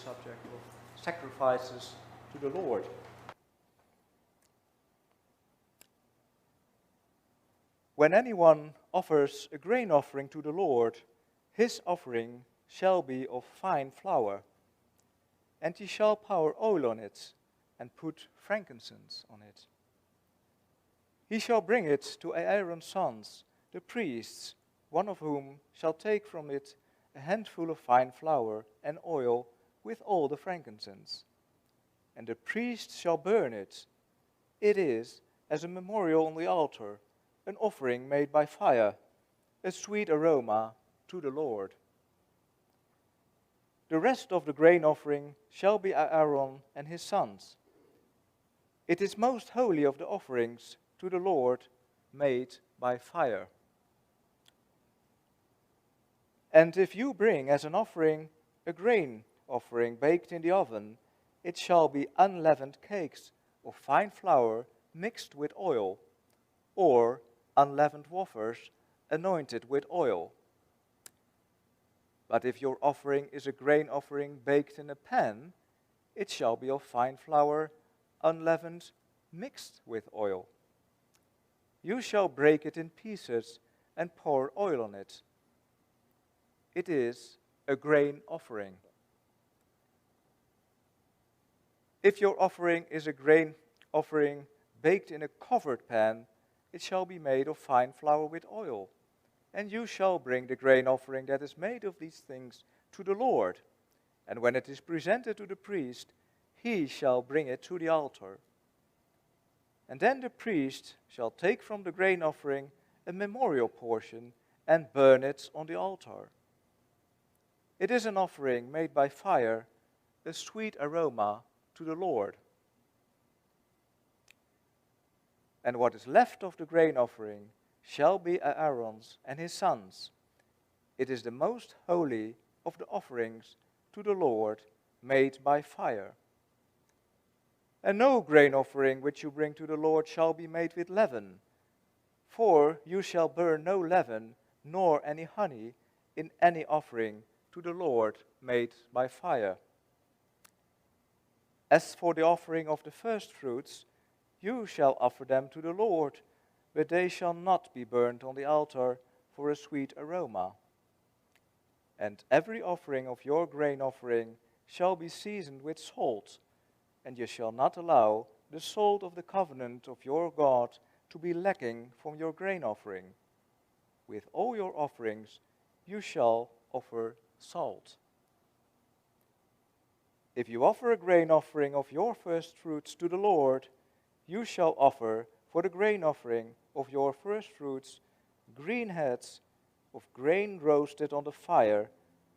subject of sacrifices to the Lord. When anyone offers a grain offering to the Lord, his offering shall be of fine flour, and he shall pour oil on it, and put frankincense on it. He shall bring it to Aaron's sons, the priests, one of whom shall take from it a handful of fine flour and oil with all the frankincense. And the priest shall burn it. It is as a memorial on the altar, an offering made by fire, a sweet aroma to the Lord. The rest of the grain offering shall be Aaron and his sons. It is most holy of the offerings to the Lord made by fire. And if you bring as an offering a grain offering baked in the oven, it shall be unleavened cakes of fine flour mixed with oil, or unleavened wafers anointed with oil. But if your offering is a grain offering baked in a pan, it shall be of fine flour, unleavened, mixed with oil. You shall break it in pieces and pour oil on it. It is a grain offering. If your offering is a grain offering baked in a covered pan, it shall be made of fine flour with oil. And you shall bring the grain offering that is made of these things to the Lord. And when it is presented to the priest, he shall bring it to the altar. And then the priest shall take from the grain offering a memorial portion and burn it on the altar. It is an offering made by fire, a sweet aroma to the Lord. And what is left of the grain offering shall be Aaron's and his sons. It is the most holy of the offerings to the Lord made by fire. And no grain offering which you bring to the Lord shall be made with leaven, for you shall burn no leaven nor any honey in any offering to the Lord made by fire. As for the offering of the first fruits, you shall offer them to the Lord, but they shall not be burnt on the altar for a sweet aroma. And every offering of your grain offering shall be seasoned with salt, and you shall not allow the salt of the covenant of your God to be lacking from your grain offering. With all your offerings you shall offer salt. If you offer a grain offering of your first fruits to the Lord, you shall offer for the grain offering of your first fruits green heads of grain roasted on the fire,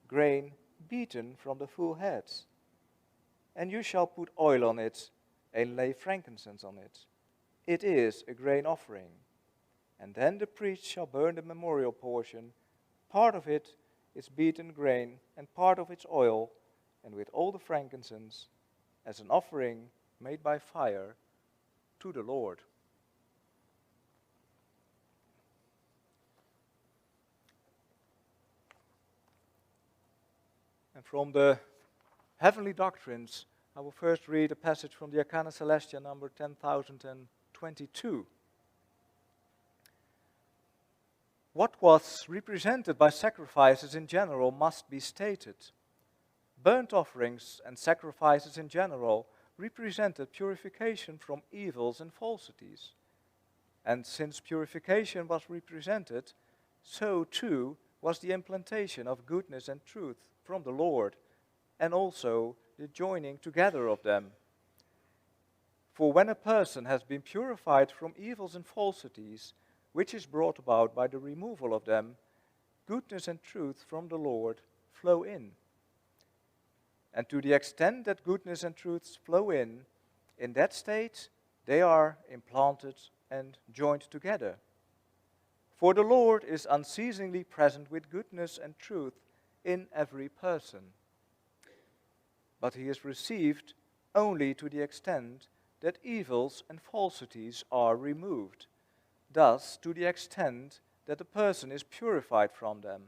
grain beaten from the full heads. And you shall put oil on it and lay frankincense on it. It is a grain offering. And then the priest shall burn the memorial portion, part of it is beaten grain and part of its oil, and with all the frankincense, as an offering made by fire to the Lord. And from the Heavenly Doctrines, I will first read a passage from the Arcana Celestia, number 10,022. What was represented by sacrifices in general must be stated. Burnt offerings and sacrifices in general represented purification from evils and falsities. And since purification was represented, so too was the implantation of goodness and truth from the Lord, and also the joining together of them. For when a person has been purified from evils and falsities, which is brought about by the removal of them, goodness and truth from the Lord flow in. And to the extent that goodness and truth flow in that state, they are implanted and joined together. For the Lord is unceasingly present with goodness and truth in every person. But he is received only to the extent that evils and falsities are removed, thus to the extent that the person is purified from them.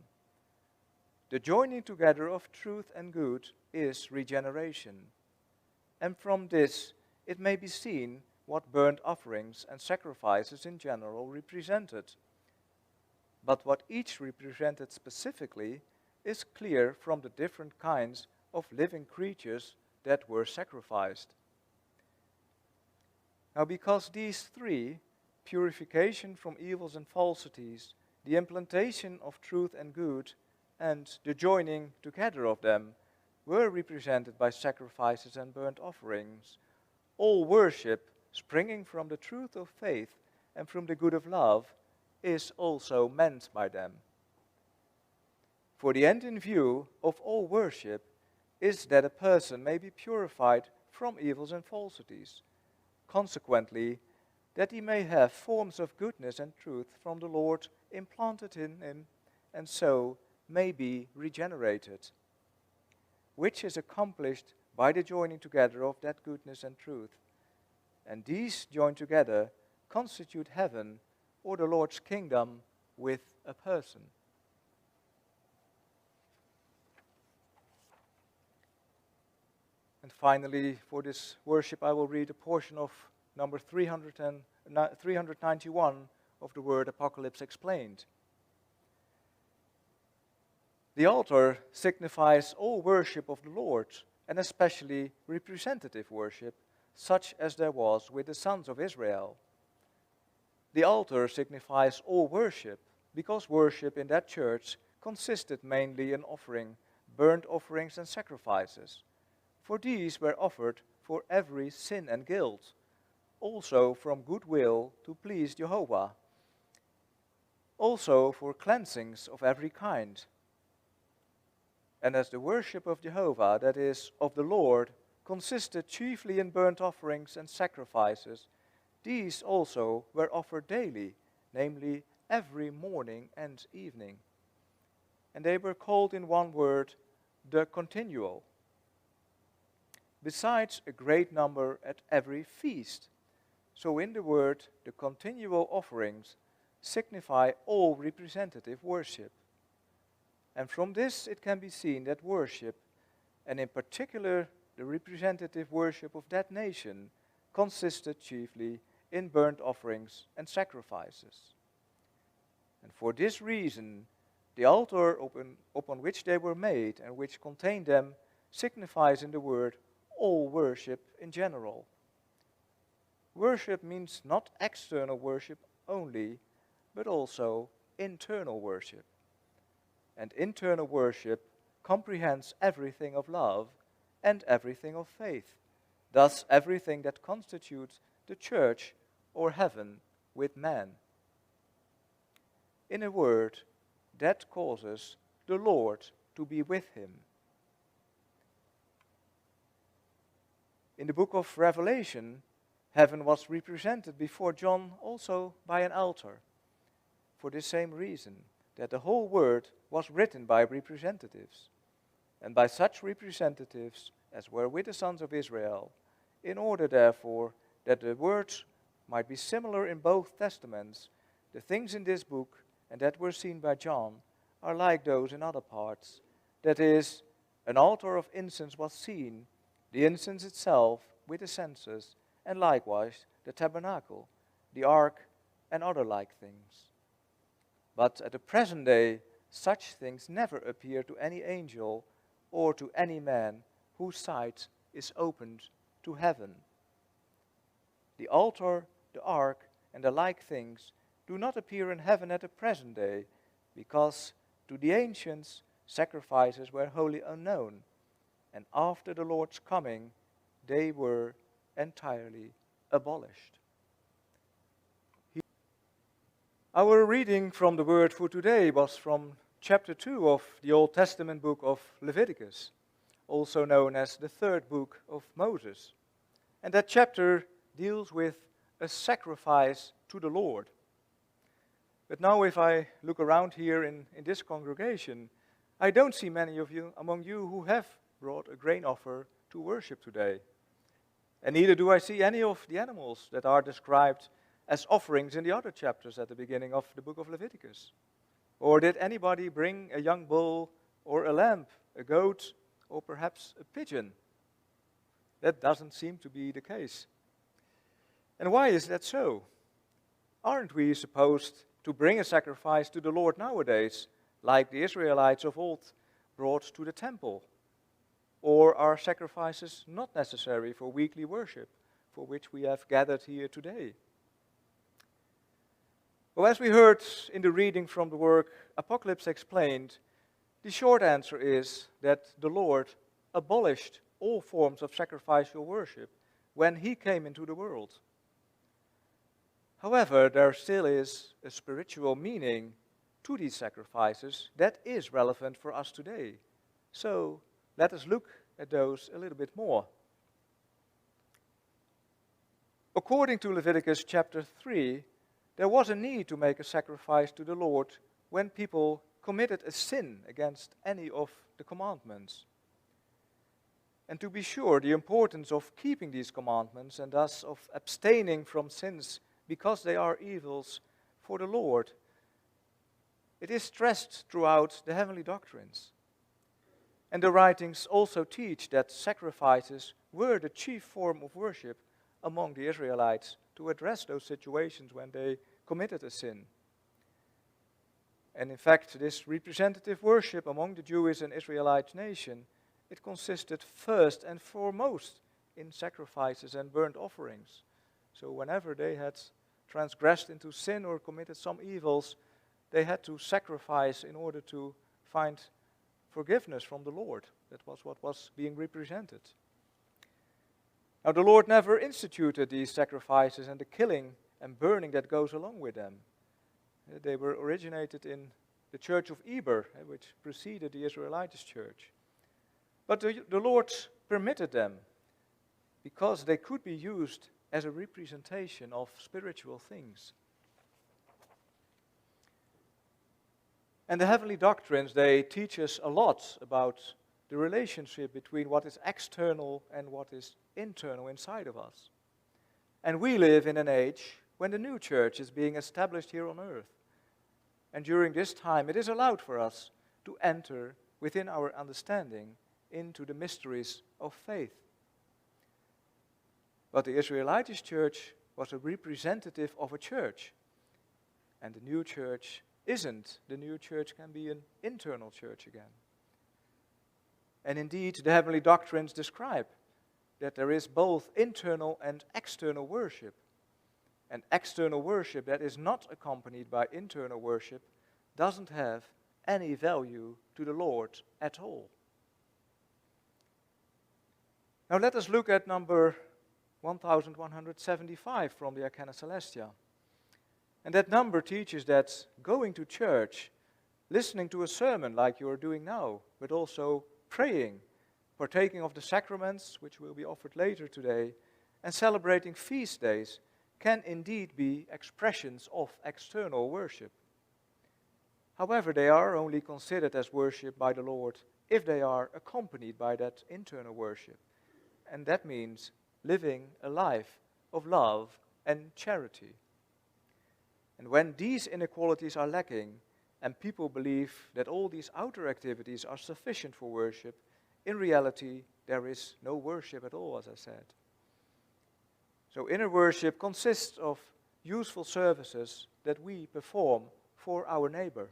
The joining together of truth and good is regeneration. And from this, it may be seen what burnt offerings and sacrifices in general represented. But what each represented specifically is clear from the different kinds of living creatures that were sacrificed. Now, because these three, purification from evils and falsities, the implantation of truth and good, and the joining together of them, were represented by sacrifices and burnt offerings, all worship springing from the truth of faith and from the good of love is also meant by them. For the end in view of all worship is that a person may be purified from evils and falsities, consequently, that he may have forms of goodness and truth from the Lord implanted in him, and so may be regenerated, which is accomplished by the joining together of that goodness and truth. And these joined together constitute heaven, or the Lord's kingdom, with a person. And finally, for this worship, I will read a portion of number 391 of the Word Apocalypse Explained. The altar signifies all worship of the Lord, and especially representative worship, such as there was with the sons of Israel. The altar signifies all worship, because worship in that church consisted mainly in offering burnt offerings and sacrifices. For these were offered for every sin and guilt, also from goodwill to please Jehovah, also for cleansings of every kind. And as the worship of Jehovah, that is, of the Lord, consisted chiefly in burnt offerings and sacrifices, these also were offered daily, namely every morning and evening. And they were called in one word, the continual. Besides a great number at every feast. So in the word, the continual offerings signify all representative worship. And from this it can be seen that worship, and in particular the representative worship of that nation, consisted chiefly in burnt offerings and sacrifices. And for this reason, the altar upon which they were made and which contained them signifies in the word all worship in general. Worship means not external worship only, but also internal worship. And internal worship comprehends everything of love and everything of faith, thus everything that constitutes the church or heaven with man. In a word, that causes the Lord to be with him. In the book of Revelation, heaven was represented before John also by an altar, for this same reason, that the whole word was written by representatives, and by such representatives as were with the sons of Israel, in order therefore that the words might be similar in both testaments. The things in this book and that were seen by John are like those in other parts. That is, an altar of incense was seen, the incense itself with the censers, and likewise the tabernacle, the ark, and other like things. But at the present day, such things never appear to any angel or to any man whose sight is opened to heaven. The altar, the ark, and the like things do not appear in heaven at the present day, because to the ancients sacrifices were wholly unknown, and after the Lord's coming they were entirely abolished. Our reading from the word for today was from chapter 2 of the Old Testament book of Leviticus, also known as the third book of Moses. And that chapter deals with a sacrifice to the Lord. But now if I look around here in this congregation, I don't see many of you among you who have brought a grain offer to worship today. And neither do I see any of the animals that are described as offerings in the other chapters at the beginning of the book of Leviticus. Or did anybody bring a young bull or a lamb, a goat or perhaps a pigeon. That doesn't seem to be the case. And why is that so? Aren't we supposed to bring a sacrifice to the Lord nowadays, like the Israelites of old brought to the temple? Or are sacrifices not necessary for weekly worship, for which we have gathered here today? Well, as we heard in the reading from the work Apocalypse Explained, the short answer is that the Lord abolished all forms of sacrificial worship when He came into the world. However, there still is a spiritual meaning to these sacrifices that is relevant for us today. So let us look at those a little bit more. According to Leviticus chapter 3, there was a need to make a sacrifice to the Lord when people committed a sin against any of the commandments. And to be sure, the importance of keeping these commandments and thus of abstaining from sins because they are evils for the Lord, it is stressed throughout the heavenly doctrines. And the writings also teach that sacrifices were the chief form of worship among the Israelites to address those situations when they committed a sin. And in fact, this representative worship among the Jewish and Israelite nation, it consisted first and foremost in sacrifices and burnt offerings. So whenever they had transgressed into sin or committed some evils, they had to sacrifice in order to find forgiveness from the Lord. That was what was being represented. Now the Lord never instituted these sacrifices and the killing and burning that goes along with them. They were originated in the church of Eber, which preceded the Israelitish church. But the Lord permitted them because they could be used as a representation of spiritual things. And the heavenly doctrines, they teach us a lot about the relationship between what is external and what is internal inside of us. And we live in an age when the new church is being established here on earth. And during this time, it is allowed for us to enter within our understanding into the mysteries of faith. But the Israelitish church was a representative of a church. And the new church isn't. The new church can be an internal church again. And indeed, the heavenly doctrines describe that there is both internal and external worship. And external worship that is not accompanied by internal worship doesn't have any value to the Lord at all. Now let us look at number 1175 from the Arcana Celestia. And that number teaches that going to church, listening to a sermon like you are doing now, but also praying, partaking of the sacraments, which will be offered later today, and celebrating feast days, can indeed be expressions of external worship. However, they are only considered as worship by the Lord if they are accompanied by that internal worship. And that means living a life of love and charity. And when these inequalities are lacking, and people believe that all these outer activities are sufficient for worship, in reality, there is no worship at all, as I said. So inner worship consists of useful services that we perform for our neighbor.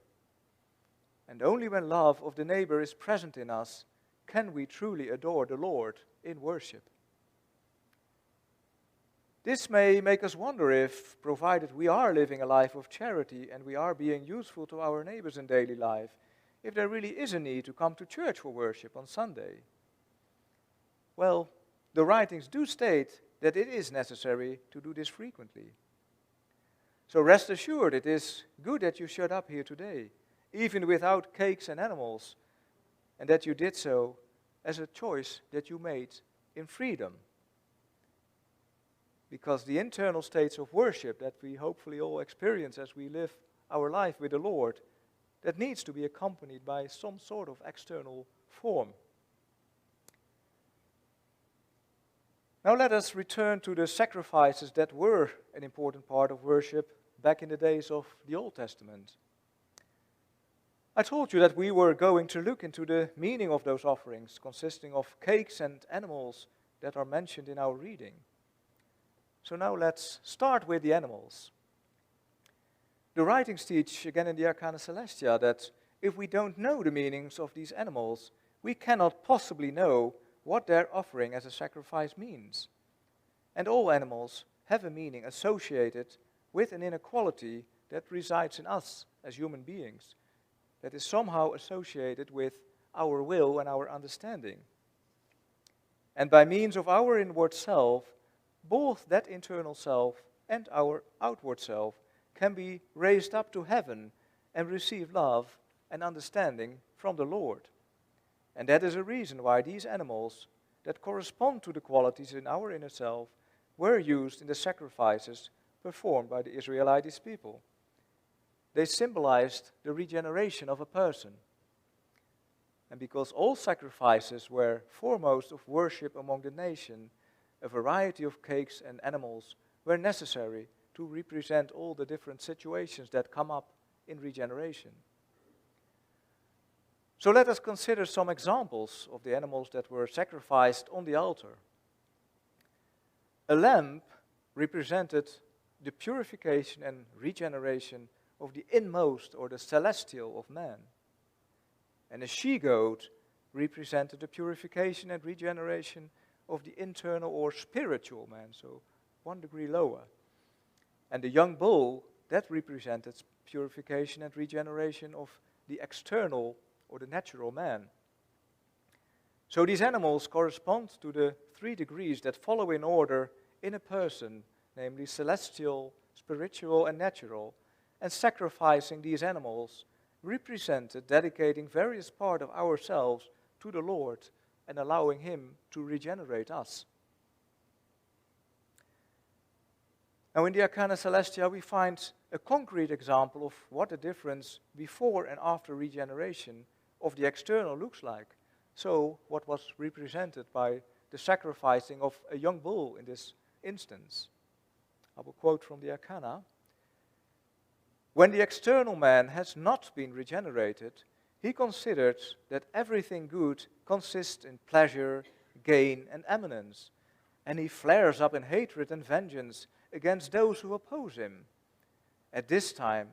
And only when love of the neighbor is present in us can we truly adore the Lord in worship. This may make us wonder if, provided we are living a life of charity and we are being useful to our neighbors in daily life, if there really is a need to come to church for worship on Sunday. Well, the writings do state that it is necessary to do this frequently. So rest assured, it is good that you showed up here today, even without cakes and animals, and that you did so as a choice that you made in freedom. Because the internal states of worship that we hopefully all experience as we live our life with the Lord, that needs to be accompanied by some sort of external form. Now let us return to the sacrifices that were an important part of worship back in the days of the Old Testament. I told you that we were going to look into the meaning of those offerings, consisting of cakes and animals that are mentioned in our reading. So now let's start with the animals. The writings teach, again in the Arcana Celestia, that if we don't know the meanings of these animals, we cannot possibly know what their offering as a sacrifice means. And all animals have a meaning associated with an inequality that resides in us as human beings, that is somehow associated with our will and our understanding. And by means of our inward self, both that internal self and our outward self can be raised up to heaven and receive love and understanding from the Lord. And that is a reason why these animals that correspond to the qualities in our inner self were used in the sacrifices performed by the Israelite people. They symbolized the regeneration of a person. And because all sacrifices were foremost of worship among the nation, a variety of cakes and animals were necessary to represent all the different situations that come up in regeneration. So let us consider some examples of the animals that were sacrificed on the altar. A lamb represented the purification and regeneration of the inmost or the celestial of man. And a she-goat represented the purification and regeneration of the internal or spiritual man, so 1 degree lower. And the young bull, that represented purification and regeneration of the external or the natural man. So these animals correspond to the 3 degrees that follow in order in a person, namely celestial, spiritual, and natural. And sacrificing these animals represented dedicating various parts of ourselves to the Lord and allowing Him to regenerate us. Now in the Arcana Celestia we find a concrete example of what the difference before and after regeneration of the external looks like. So what was represented by the sacrificing of a young bull in this instance. I will quote from the Arcana. When the external man has not been regenerated, he considered that everything good consists in pleasure, gain, and eminence, and he flares up in hatred and vengeance against those who oppose him. At this time,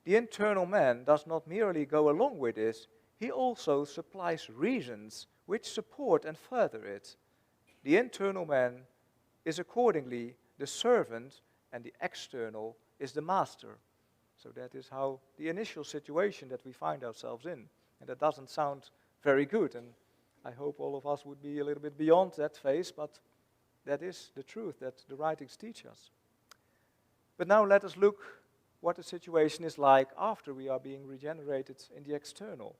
the internal man does not merely go along with this, he also supplies reasons which support and further it. The internal man is accordingly the servant, and the external is the master. So that is how the initial situation that we find ourselves in. And that doesn't sound very good, and I hope all of us would be a little bit beyond that phase, but that is the truth that the writings teach us. But now let us look what the situation is like after we are being regenerated in the external.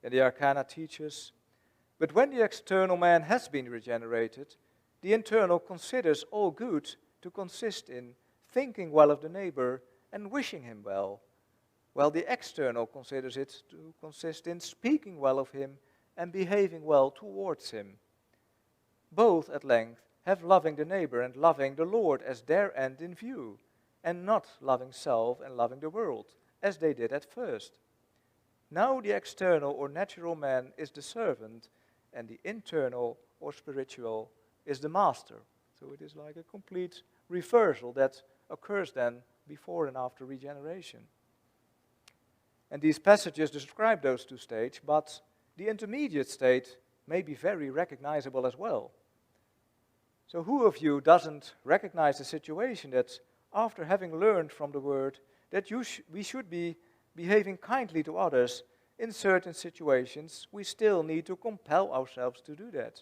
And the Arcana teaches, but when the external man has been regenerated, the internal considers all good to consist in thinking well of the neighbor and wishing him well, while the external considers it to consist in speaking well of him and behaving well towards him. Both at length have loving the neighbor and loving the Lord as their end in view, and not loving self and loving the world, as they did at first. Now the external or natural man is the servant, and the internal or spiritual is the master. So it is like a complete reversal that occurs then before and after regeneration. And these passages describe those 2 states, but the intermediate state may be very recognizable as well. So who of you doesn't recognize the situation that after having learned from the word that we should be behaving kindly to others, in certain situations we still need to compel ourselves to do that?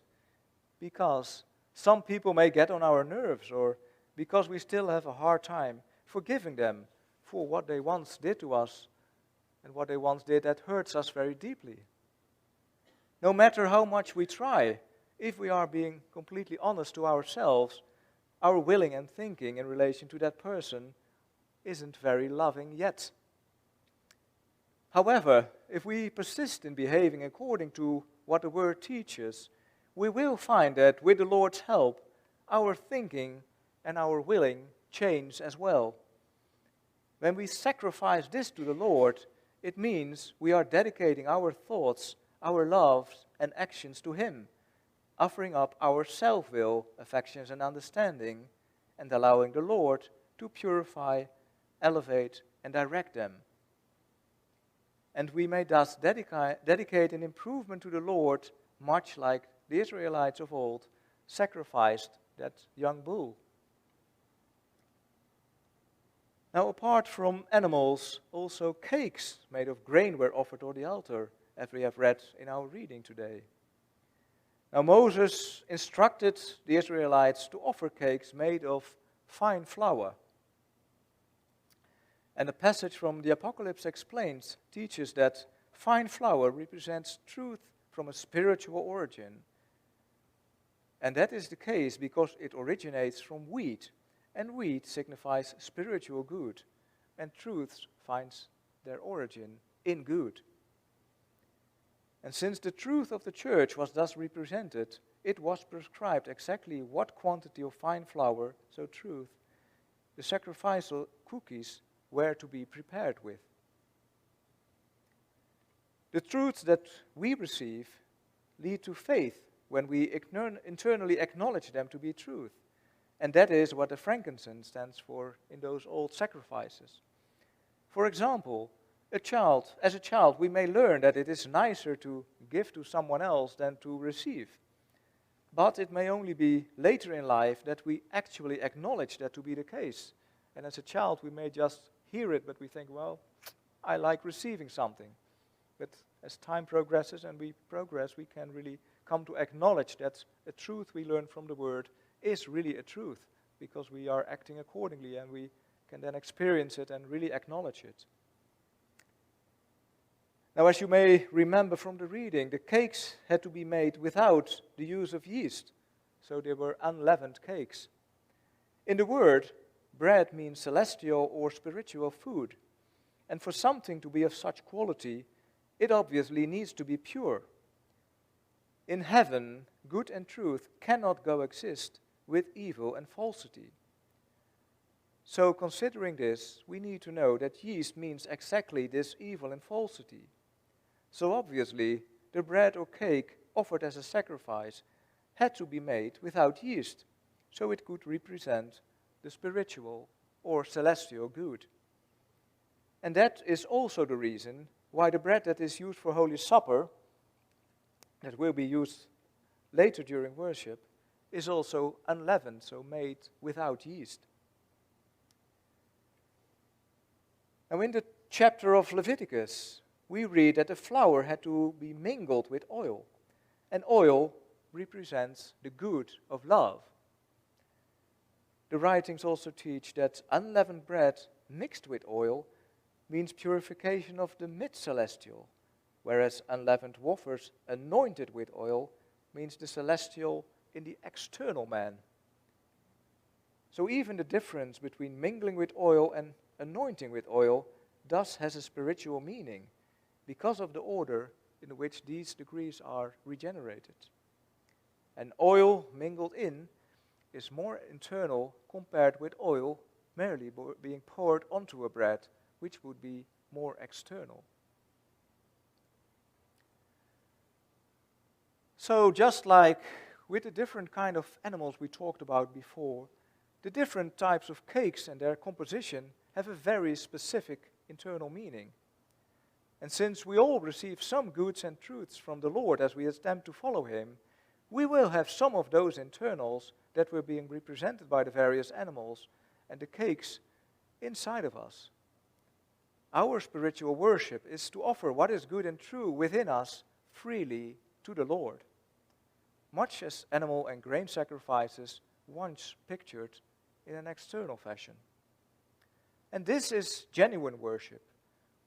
Because some people may get on our nerves, or because we still have a hard time forgiving them for what they once did to us and what they once did that hurts us very deeply. No matter how much we try, if we are being completely honest to ourselves, our willing and thinking in relation to that person isn't very loving yet. However, if we persist in behaving according to what the Word teaches, we will find that with the Lord's help, our thinking and our willing change as well. When we sacrifice this to the Lord, It means we are dedicating our thoughts, our loves, and actions to Him, offering up our self-will, affections, and understanding, and allowing the Lord to purify, elevate, and direct them. And we may thus dedicate an improvement to the Lord, much like the Israelites of old sacrificed that young bull. Now, apart from animals, also cakes made of grain were offered on the altar, as we have read in our reading today. Now, Moses instructed the Israelites to offer cakes made of fine flour. And the passage from the Apocalypse teaches that fine flour represents truth from a spiritual origin. And that is the case because it originates from wheat, and wheat signifies spiritual good, and truth finds their origin in good. And since the truth of the church was thus represented, it was prescribed exactly what quantity of fine flour, so truth, the sacrificial cookies were to be prepared with. The truths that we receive lead to faith when we internally acknowledge them to be truth. And that is what the frankincense stands for in those old sacrifices. For example, as a child, we may learn that it is nicer to give to someone else than to receive. But it may only be later in life that we actually acknowledge that to be the case. And as a child, we may just hear it, but we think, well, I like receiving something. But as time progresses and we progress, we can really come to acknowledge that a truth we learn from the Word is really a truth, because we are acting accordingly and we can then experience it and really acknowledge it. Now, as you may remember from the reading, the cakes had to be made without the use of yeast, so they were unleavened cakes. In the word, bread means celestial or spiritual food, and for something to be of such quality, it obviously needs to be pure. In heaven, good and truth cannot coexist with evil and falsity. So, considering this, we need to know that yeast means exactly this evil and falsity. So obviously, the bread or cake offered as a sacrifice had to be made without yeast, so it could represent the spiritual or celestial good. And that is also the reason why the bread that is used for Holy Supper, that will be used later during worship, is also unleavened, so made without yeast. Now in the chapter of Leviticus, we read that the flour had to be mingled with oil, and oil represents the good of love. The writings also teach that unleavened bread mixed with oil means purification of the mid-celestial, whereas unleavened wafers anointed with oil means the celestial in the external man. So even the difference between mingling with oil and anointing with oil thus has a spiritual meaning, because of the order in which these degrees are regenerated. And oil mingled in is more internal compared with oil merely being poured onto a bread, which would be more external. So just like with the different kind of animals we talked about before, the different types of cakes and their composition have a very specific internal meaning. And since we all receive some goods and truths from the Lord as we attempt to follow Him, we will have some of those internals that were being represented by the various animals and the cakes inside of us. Our spiritual worship is to offer what is good and true within us freely to the Lord, much as animal and grain sacrifices once pictured in an external fashion. And this is genuine worship,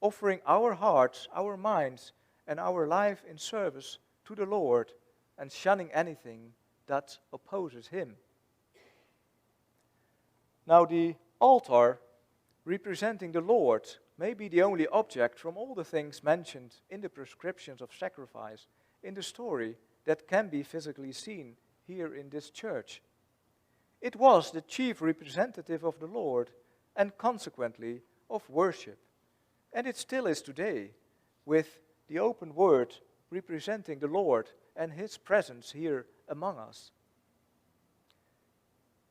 offering our hearts, our minds, and our life in service to the Lord and shunning anything that opposes Him. Now the altar, representing the Lord, may be the only object from all the things mentioned in the prescriptions of sacrifice in the story that can be physically seen here in this church. It was the chief representative of the Lord and consequently of worship. And it still is today, with the open word representing the Lord and His presence here among us.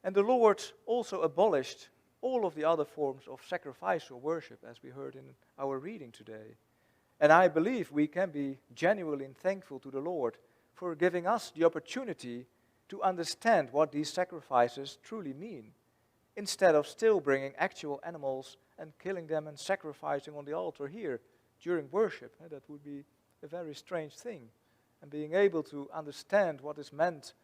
And the Lord also abolished all of the other forms of sacrificial worship, as we heard in our reading today. And I believe we can be genuinely thankful to the Lord for giving us the opportunity to understand what these sacrifices truly mean, instead of still bringing actual animals and killing them and sacrificing on the altar here during worship. That would be a very strange thing. And being able to understand what is meant,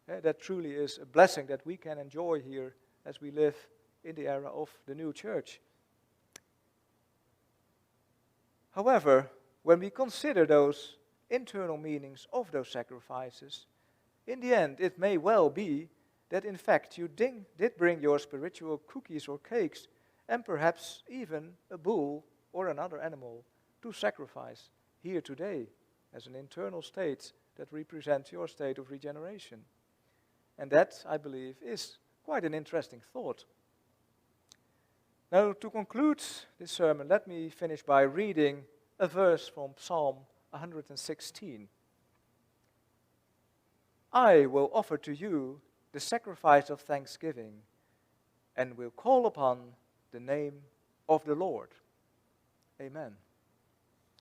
that truly is a blessing that we can enjoy here as we live in the era of the new church. However, when we consider those internal meanings of those sacrifices, in the end it may well be that in fact you did bring your spiritual cookies or cakes and perhaps even a bull or another animal to sacrifice here today as an internal state that represents your state of regeneration. And that, I believe, is quite an interesting thought. Now, to conclude this sermon, let me finish by reading a verse from Psalm 116. I will offer to you the sacrifice of thanksgiving and will call upon the name of the Lord. Amen.